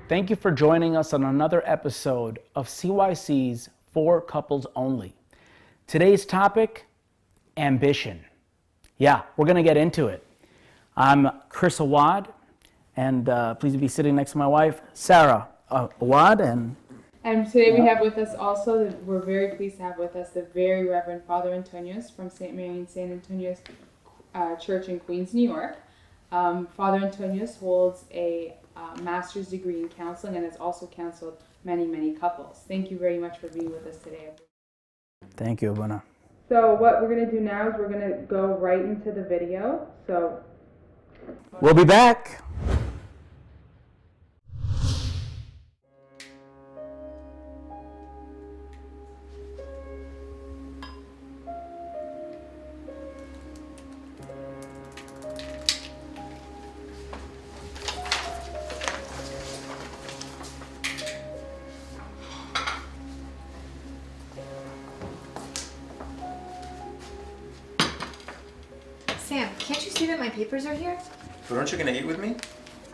Thank you for joining us on another episode of CYC's For Couples Only. Today's topic, ambition. Yeah, we're going to get into it. I'm Chris Awad, and pleased to be sitting next to my wife, Sarah Awad. And today we have with us also, we're very pleased to have with us the very Reverend Father Antonius from St. Mary and St. Antonius Church in Queens, New York. Father Antonius holds a master's degree in counseling and has also counseled many couples. Thank you very much for being with us today. Thank you, Abuna. So what we're going to do now is we're going to go right into the video. So we'll be back. Sam, can't you see that my papers are here? But aren't you going to eat with me?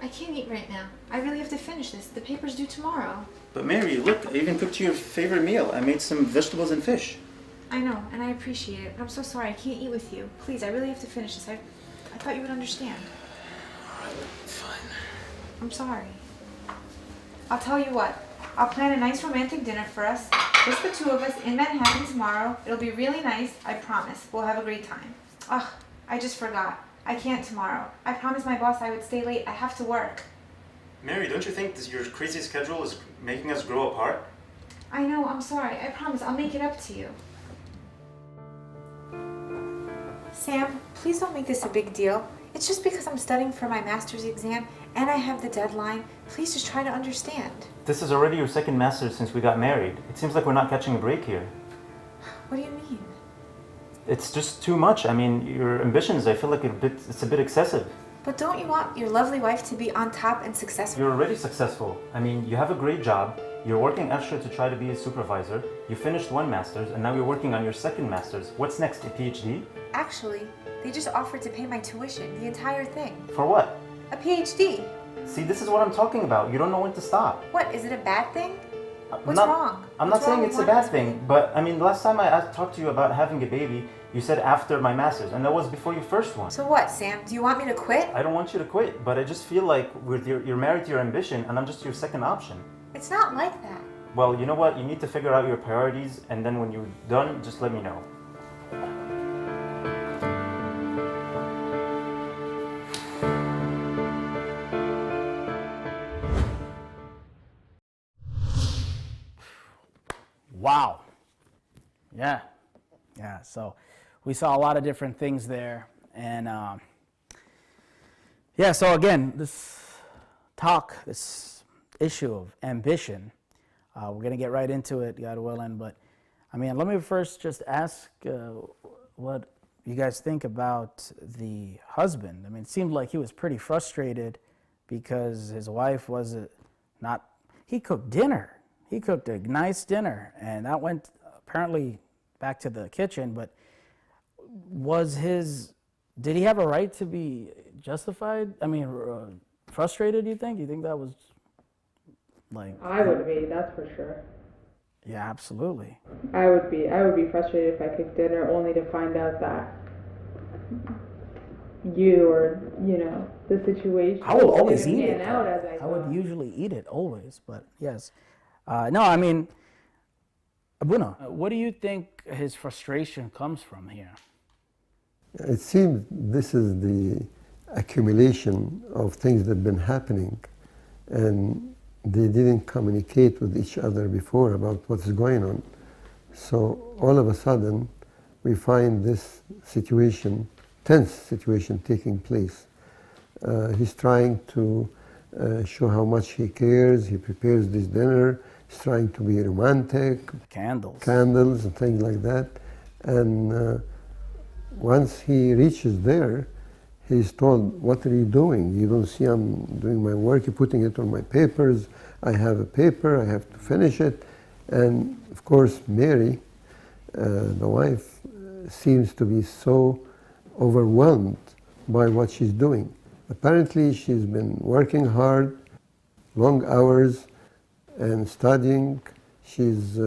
I can't eat right now. I really have to finish this. The paper's due tomorrow. But Mary, look, I even cooked you your favorite meal. I made some vegetables and fish. I know, and I appreciate it, but I'm so sorry. I can't eat with you. Please, I really have to finish this. I thought you would understand. Alright, fine. I'm sorry. I'll tell you what. I'll plan a nice romantic dinner for us. Just the two of us in Manhattan tomorrow. It'll be really nice. I promise. We'll have a great time. Ugh, I just forgot. I can't tomorrow. I promised my boss I would stay late. I have to work. Mary, don't you think your crazy schedule is making us grow apart? I know, I'm sorry. I promise I'll make it up to you. Sam, please don't make this a big deal. It's just because I'm studying for my master's exam and I have the deadline. Please just try to understand. This is already your second master's since we got married. It seems like we're not catching a break here. What do you mean? It's just too much. I mean, your ambitions, I feel like it's a bit excessive. But don't you want your lovely wife to be on top and successful? You're already successful. I mean, you have a great job. You're working extra to try to be a supervisor. You finished one master's and now you're working on your second master's. What's next, a PhD? Actually, they just offered to pay my tuition, the entire thing. For what? A PhD. See, this is what I'm talking about. You don't know when to stop. What, is it a bad thing? What's not, wrong? I'm What's not saying wrong it's with a bad wanting thing, but I mean, last time I talked to you about having a baby, you said after my master's, and that was before your first one. So what, Sam? Do you want me to quit? I don't want you to quit, but I just feel like you're married to your ambition, and I'm just your second option. It's not like that. Well, you know what? You need to figure out your priorities, and then when you're done, just let me know. Wow. Yeah. So we saw a lot of different things there. And so again, this issue of ambition, we're going to get right into it, God willing. But I mean, let me first just ask what you guys think about the husband. I mean, it seemed like he was pretty frustrated because his wife he cooked dinner. He cooked a nice dinner, and that went apparently back to the kitchen, but did he have a right to be justified? I mean, frustrated, you think? You think that was like... I would be, that's for sure. Yeah, absolutely. I would be frustrated if I cooked dinner only to find out that the situation. I would always eat it. I would usually eat it always, but yes. No, I mean, Abuna, what do you think his frustration comes from here? It seems this is the accumulation of things that have been happening, and they didn't communicate with each other before about what's going on. So all of a sudden, we find this tense situation taking place. He's trying to show how much he cares. He prepares this dinner. He's trying to be romantic. Candles and things like that. And once he reaches there, he's told, what are you doing? You don't see I'm doing my work. You're putting it on my papers. I have a paper. I have to finish it. And of course, Mary, the wife, seems to be so overwhelmed by what she's doing. Apparently, she's been working hard long hours and studying. She's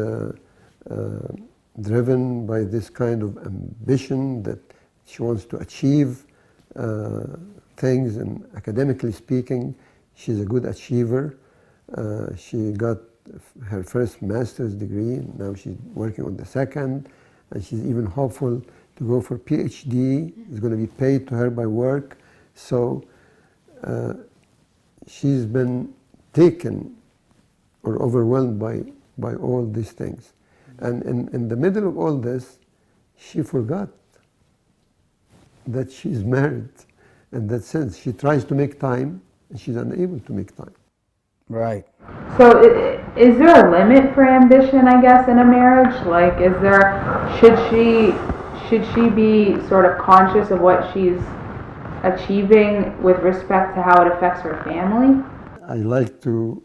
driven by this kind of ambition that she wants to achieve things, and academically speaking, she's a good achiever. She got her first master's degree, now she's working on the second, and she's even hopeful to go for PhD. It's going to be paid to her by work. So she's been taken or overwhelmed by all these things. And in the middle of all this, she forgot that she's married. In that sense, she tries to make time, and she's unable to make time. Right. So is there a limit for ambition, I guess, in a marriage? Like, should she be sort of conscious of what she's achieving with respect to how it affects her family? I'd like to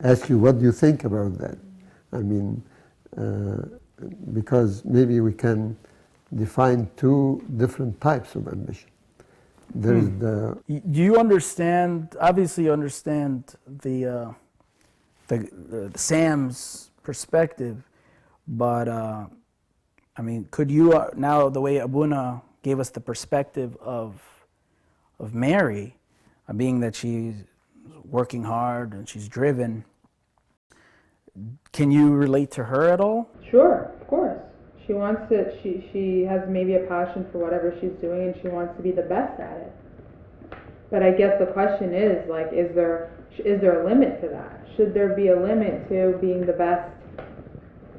ask you, what do you think about that? I mean, because maybe we can define two different types of ambition. There's the... Do you understand, obviously you understand the Sam's perspective, but I mean, could you, now the way Abuna gave us the perspective of Mary, being that she's working hard and she's driven, can you relate to her at all? Sure, of course. She wants to, she has maybe a passion for whatever she's doing, and she wants to be the best at it. But I guess the question is, like, is there a limit to that? Should there be a limit to being the best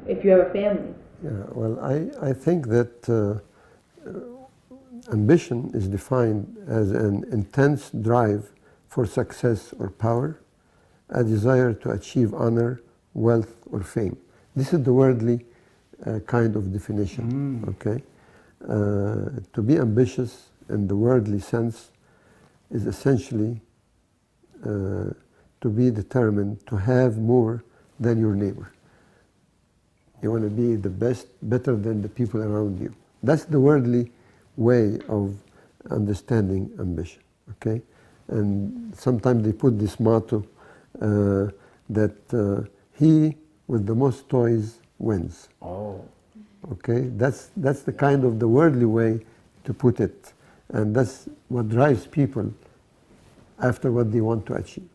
if you have a family? Yeah, well, I think that ambition is defined as an intense drive for success or power, a desire to achieve honor, wealth, or fame. This is the worldly kind of definition, okay? To be ambitious in the worldly sense is essentially to be determined to have more than your neighbor. You want to be the best, better than the people around you. That's the worldly way of understanding ambition, okay? And sometimes they put this motto that he with the most toys wins. Oh. Okay, that's the kind of the worldly way to put it, and that's what drives people after what they want to achieve.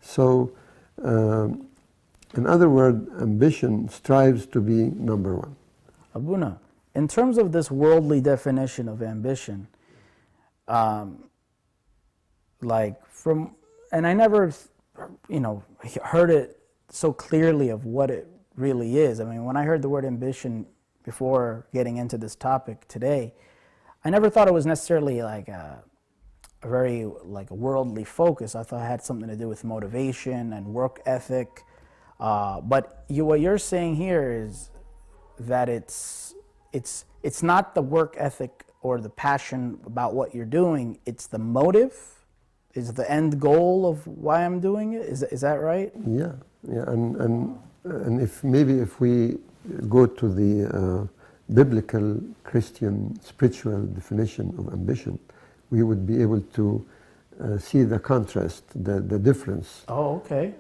So, in other words, ambition strives to be number one. Abuna, in terms of this worldly definition of ambition, like from, and I never, heard it so clearly of what it really is. I mean, when I heard the word ambition before getting into this topic today, I never thought it was necessarily like a very like a worldly focus. I thought it had something to do with motivation and work ethic. But what you're saying here is that it's not the work ethic or the passion about what you're doing. It's the motive. Is the end goal of why I'm doing it? Is that right? Yeah, and if we go to the biblical Christian spiritual definition of ambition, we would be able to see the contrast, the difference. Oh, okay.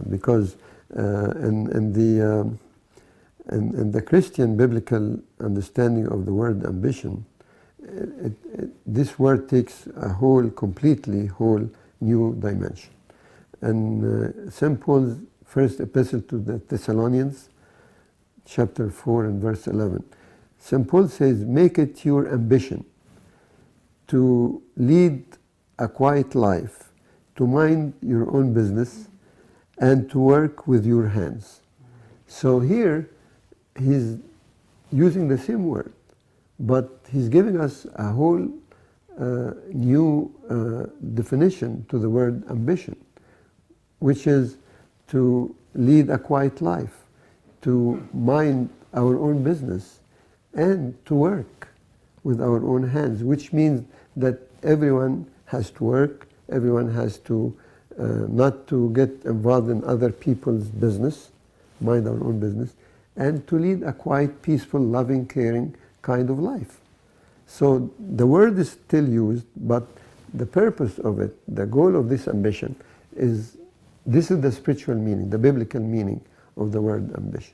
Because in the Christian biblical understanding of the word ambition, this word takes a completely whole new dimension. And St. Paul's first epistle to the Thessalonians, chapter 4 and verse 11, St. Paul says, make it your ambition to lead a quiet life, to mind your own business, and to work with your hands. So here, he's using the same word, but he's giving us a whole new definition to the word ambition, which is to lead a quiet life, to mind our own business, and to work with our own hands, which means that everyone has to work, everyone has to not to get involved in other people's business, mind our own business, and to lead a quiet, peaceful, loving, caring kind of life. So the word is still used, but the purpose of it, the goal of this ambition, is This is the spiritual meaning, the biblical meaning of the word ambition.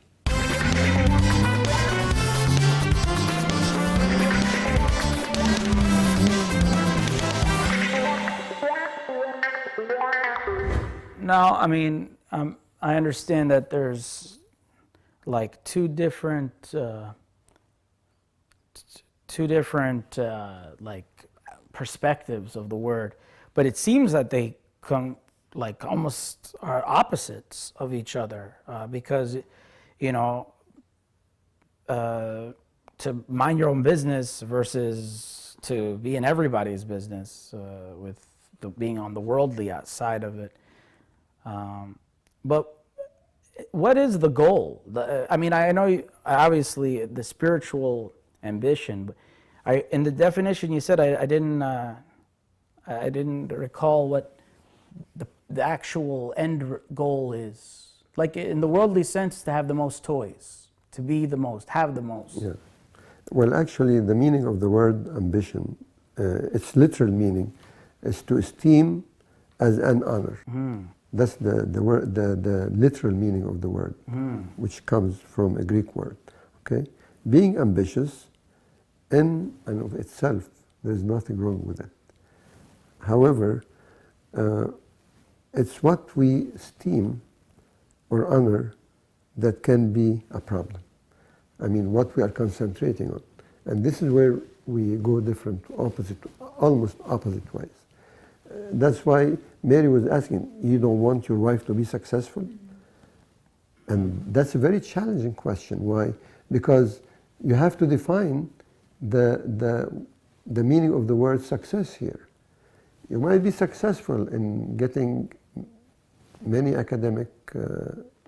Now, I mean, I understand that there's like two different like perspectives of the word, but it seems that they come like almost are opposites of each other because, you know, to mind your own business versus to be in everybody's business with being on the worldly side of it. But what is the goal? I mean, I know obviously the spiritual ambition, but in the definition you said I didn't recall what the actual end goal is. Like in the worldly sense, to have the most toys, to be the most, have the most. Yeah. Well, actually, the meaning of the word ambition, its literal meaning, is to esteem as an honor. That's the literal meaning of the word, which comes from a Greek word. Okay, being ambitious, in and of itself, there's nothing wrong with it. However, it's what we esteem or honor that can be a problem. I mean, what we are concentrating on, and this is where we go different, almost opposite ways. That's why Mary was asking, you don't want your wife to be successful? And that's a very challenging question. Why? Because you have to define the meaning of the word success here. You might be successful in getting many academic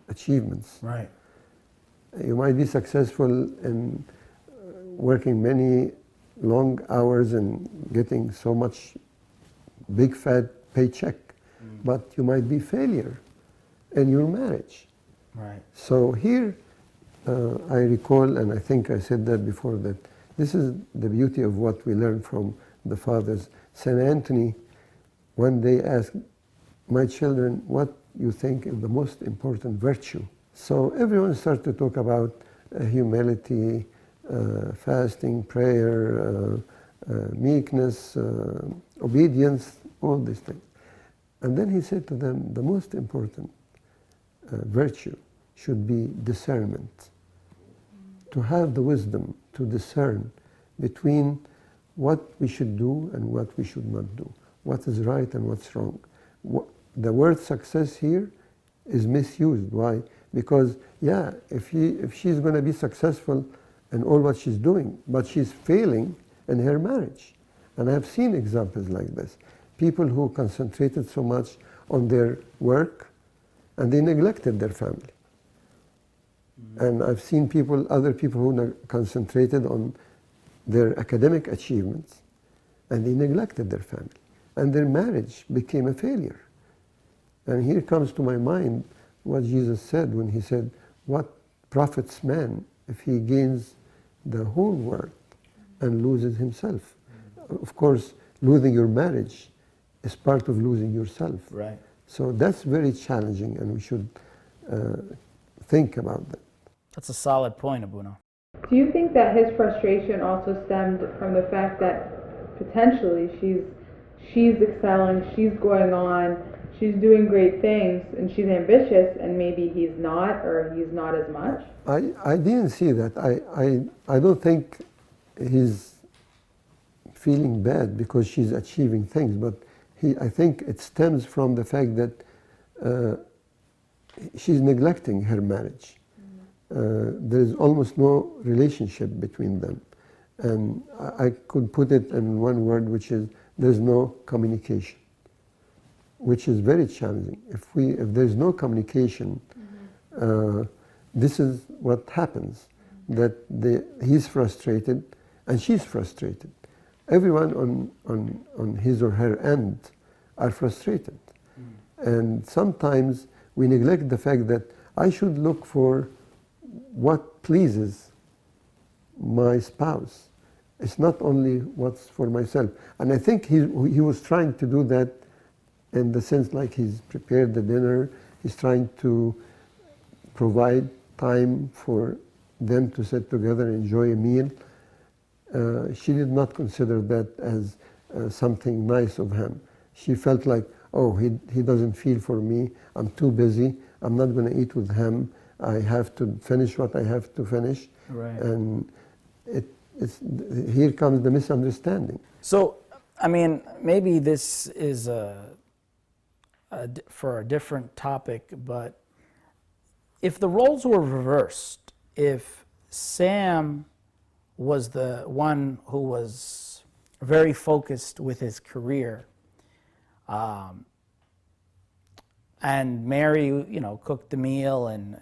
achievements. Right. You might be successful in working many long hours and getting so much big fat paycheck, but you might be failure in your marriage. Right. So here, I recall, and I think I said that before, that this is the beauty of what we learn from the fathers. Saint Anthony one day asked, my children, what you think is the most important virtue? So everyone started to talk about humility, fasting, prayer, meekness, obedience, all these things. And then he said to them, the most important virtue should be discernment. To have the wisdom to discern between what we should do and what we should not do, what is right and what's wrong. The word success here is misused. Why? Because, yeah, if she's going to be successful in all what she's doing, but she's failing in her marriage. And I've seen examples like this. People who concentrated so much on their work and they neglected their family. And I've seen other people who concentrated on their academic achievements and they neglected their family. And their marriage became a failure. And here comes to my mind what Jesus said when he said, what profits man if he gains the whole world and loses himself? Of course, losing your marriage is part of losing yourself. Right. So that's very challenging, and we should think about that. That's a solid point, Abuno. Do you think that his frustration also stemmed from the fact that potentially she's excelling, she's going on, she's doing great things, and she's ambitious, and maybe he's not, or he's not as much? I didn't see that. I don't think he's feeling bad because she's achieving things, but I think it stems from the fact that she's neglecting her marriage. There is almost no relationship between them. And I could put it in one word, which is there's no communication, which is very challenging. If there's no communication, this is what happens, that he's frustrated and she's frustrated. Everyone on his or her end are frustrated. And sometimes we neglect the fact that I should look for what pleases my spouse. It's not only what's for myself. And I think he was trying to do that in the sense like he's prepared the dinner, he's trying to provide time for them to sit together and enjoy a meal. She did not consider that as something nice of him. She felt like, oh, he doesn't feel for me, I'm too busy, I'm not going to eat with him, I have to finish what I have to finish. Right. And here comes the misunderstanding. So, I mean, maybe this is for a different topic, but if the roles were reversed, if Sam was the one who was very focused with his career, and Mary, cooked the meal, and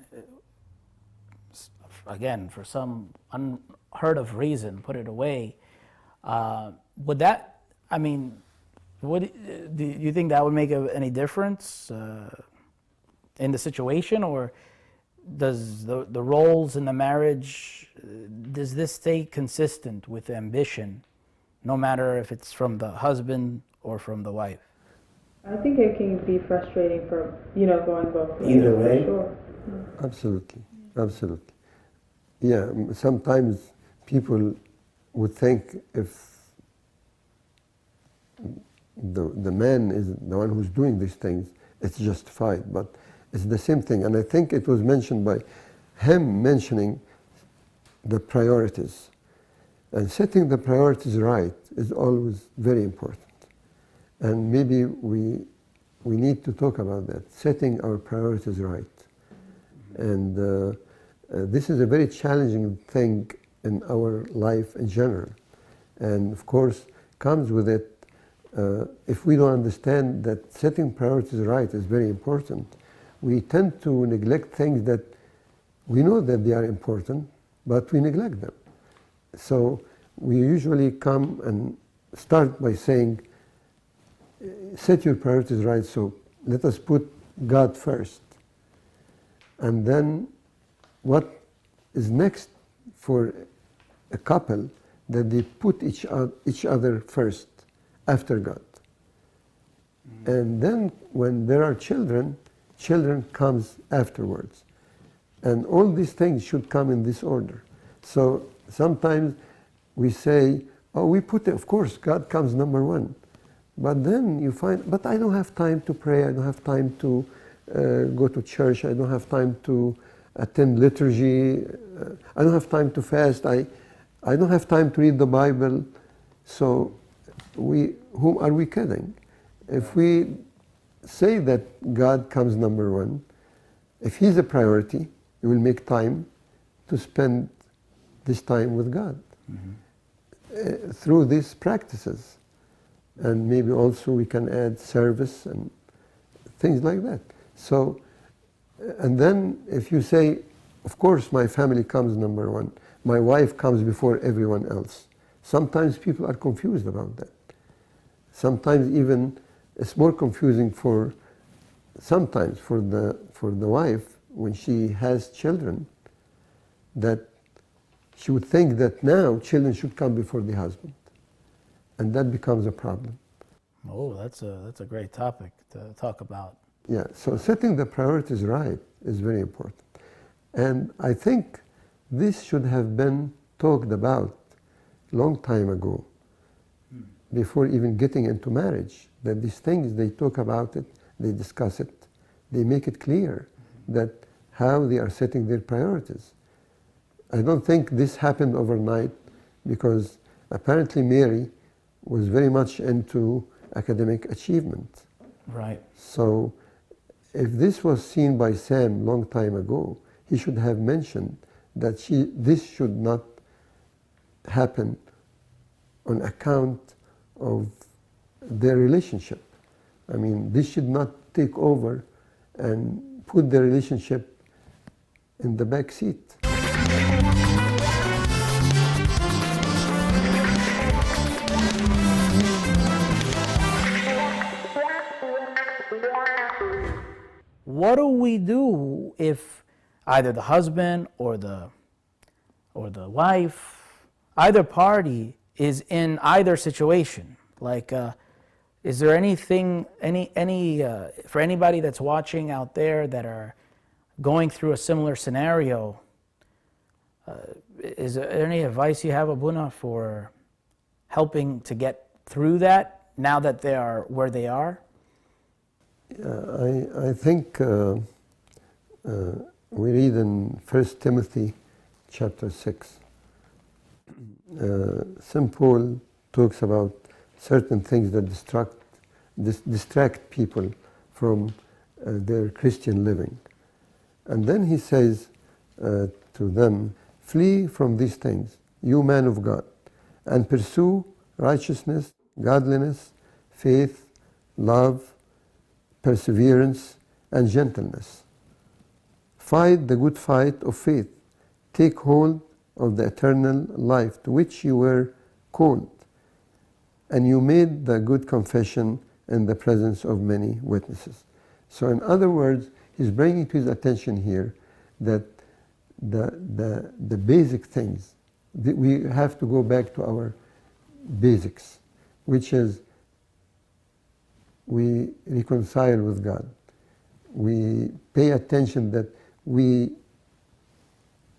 again, for some unheard of reason, put it away, would that, I mean, do you think that would make any difference in the situation, or does the roles in the marriage, does this stay consistent with ambition, no matter if it's from the husband or from the wife? I think it can be frustrating for, going both ways. Either way? Sure. Absolutely, absolutely. Yeah, sometimes people would think if the man is the one who's doing these things, it's justified, but it's the same thing. And I think it was mentioned by him mentioning the priorities. And setting the priorities right is always very important. And maybe we need to talk about that, setting our priorities right. And this is a very challenging thing in our life in general. And of course, comes with it, if we don't understand that setting priorities right is very important, we tend to neglect things that we know that they are important, but we neglect them. So we usually come and start by saying, set your priorities right, so let us put God first. And then what is next for a couple, that they put each other first after God. And then when there are children comes afterwards. And all these things should come in this order. So sometimes we say, oh, we put it, of course, God comes number one. But then you find, but I don't have time to pray, I don't have time to go to church, I don't have time to attend liturgy, I don't have time to fast, I don't have time to read the Bible. So whom are we kidding? If we say that God comes number one, if He's a priority, you will make time to spend this time with God through these practices. And maybe also we can add service and things like that. So, and then if you say, of course my family comes number one, my wife comes before everyone else. Sometimes people are confused about that. Sometimes even it's more confusing sometimes for the wife when she has children, that she would think that now children should come before the husband. And that becomes a problem. Oh, that's a great topic to talk about. Yeah, so setting the priorities right is very important. And I think this should have been talked about a long time ago, before even getting into marriage, that these things, they talk about it, they discuss it, they make it clear that how they are setting their priorities. I don't think this happened overnight, because apparently Mary was very much into academic achievement. Right. So if this was seen by Sam long time ago, he should have mentioned that this should not happen on account of their relationship. I mean, this should not take over and put the relationship in the back seat. What do we do if either the husband or the wife, either party is in either situation? Like, is there anything, for anybody that's watching out there that are going through a similar scenario, is there any advice you have, Abuna, for helping to get through that now that they are where they are? I think we read in 1 Timothy chapter 6. St. Paul talks about certain things that distract people from their Christian living. And then he says to them, flee from these things, you man of God, and pursue righteousness, godliness, faith, love, perseverance, and gentleness. Fight the good fight of faith. Take hold of the eternal life to which you were called, and you made the good confession in the presence of many witnesses. So in other words, he's bringing to his attention here that the basic things, we have to go back to our basics, which is we reconcile with God. We pay attention that we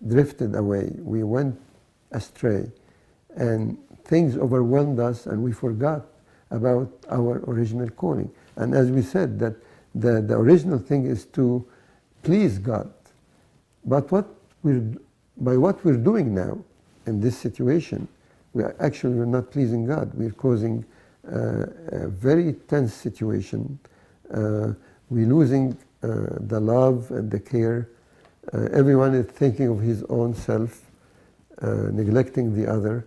drifted away, we went astray, and things overwhelmed us and we forgot about our original calling. And as we said, that the original thing is to please God. But by what we're doing now in this situation, we're not pleasing God. We're causing a very tense situation. We're losing the love and the care. Everyone is thinking of his own self, neglecting the other.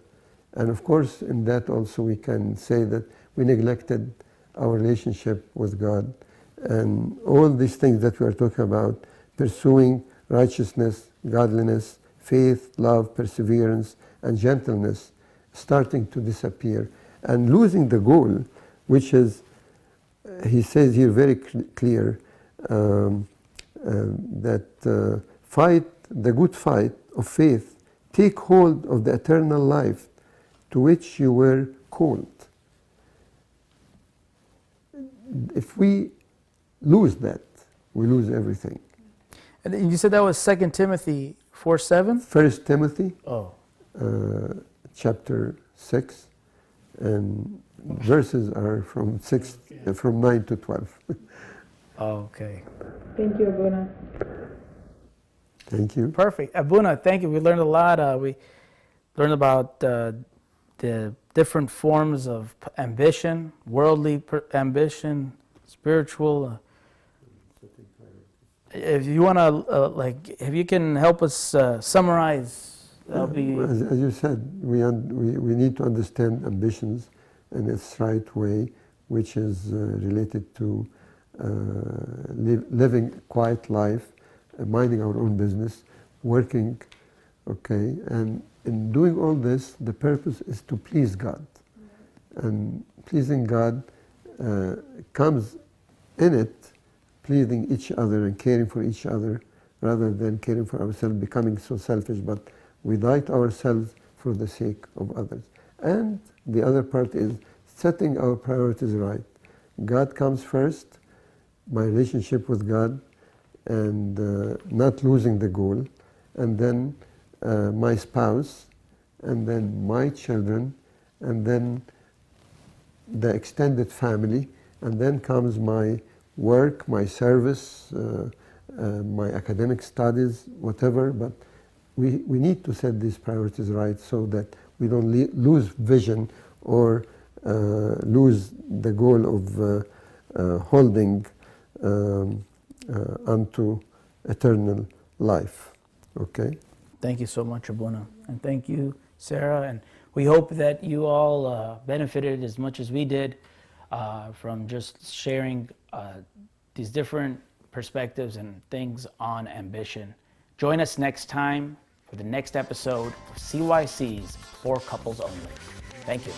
And of course, in that also we can say that we neglected our relationship with God. And all these things that we are talking about, pursuing righteousness, godliness, faith, love, perseverance, and gentleness, starting to disappear. And losing the goal, which is, he says here very clear, that fight the good fight of faith, take hold of the eternal life to which you were called. If we lose that, we lose everything. And you said that was 2 Timothy 4:7? 1 Timothy chapter 6, and verses are from 9 to 12. Okay. Thank you, Abuna. Thank you. Perfect. Abuna, thank you. We learned a lot. We learned about the different forms of ambition, worldly ambition, spiritual. If you want to, if you can help us summarize, that'll be. As you said, we need to understand ambitions in its right way, which is related to living a quiet life, minding our own business, working, okay, and in doing all this, the purpose is to please God. And pleasing God comes in it, pleasing each other and caring for each other rather than caring for ourselves, becoming so selfish, but we die to ourselves for the sake of others. And the other part is setting our priorities right. God comes first, my relationship with God, and not losing the goal, and then my spouse, and then my children, and then the extended family, and then comes my work, my service, my academic studies, whatever, but we need to set these priorities right so that we don't lose vision or lose the goal of holding unto eternal life. Okay? Thank you so much, Abuna. And thank you, Sarah. And we hope that you all benefited as much as we did from just sharing these different perspectives and things on ambition. Join us next time for the next episode of CYC's For Couples Only. Thank you.